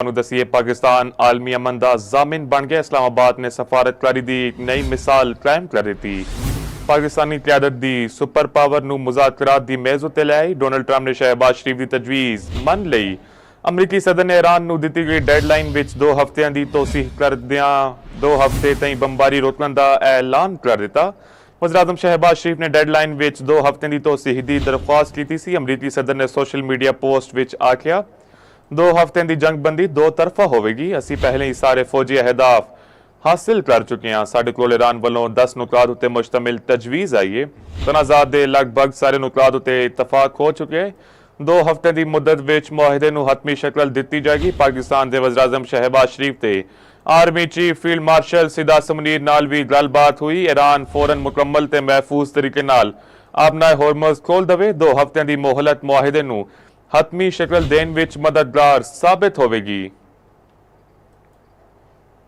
दसीए पाकिस्तान आलमी अमन का जामिन बन गया। इस्लामाबाद ने सफारतकारी की एक नई मिसाल कायम कर दी। पाकिस्तानी क्यादत की सुपर पावर नूं मुज़ाकरात की मेज़ उत्ते लाई। डोनाल्ड ट्रंप ने शहबाज शरीफ की तजवीज़ मन लई। अमरीकी सदर ने ईरान नूं दित्ती गई डेडलाइन विच 2 हफ्तियां की तोसीह करदियां 2 हफ्ते ताईं बमबारी रोकण का ऐलान कर दिता। वज़ीर-ए-आज़म शहबाज शरीफ ने डेडलाइन विच 2 हफ्तियां की तोसीह की दरख्वास्त की सी। अमरीकी सदर ने सोशल मीडिया पोस्ट विच आखिया 2 हफ्तियां की जंगबंदी 2 तरफा होगी। असी पहले ही सारे फौजी अहदाफ हासिल कर चुके हैं। साडे कोल ईरान वालों 10 नुकात उत्ते मुश्तमिल तजवीज़ आई है। तनाज़ात के लगभग सारे नुकात उत्ते इतफाक हो चुके हैं। 2 हफ्ते की मुद्दत विच मुआहिदे नूं हतमी शक्ल दी जाएगी। पाकिस्तान के वज़ीर-ए-आज़म शहबाज शरीफ ते आर्मी चीफ फील्ड मार्शल सिदात मुनीर नाल भी गलबात हुई। ईरान फौरन मुकम्मल ते महफूज तरीके नाल अपना होर्मुज़ खोल दवे। 2 हफ्तियां की मोहलत मुआहिदे नूं हतमी शक्ल देने विच मददगार साबित होगी।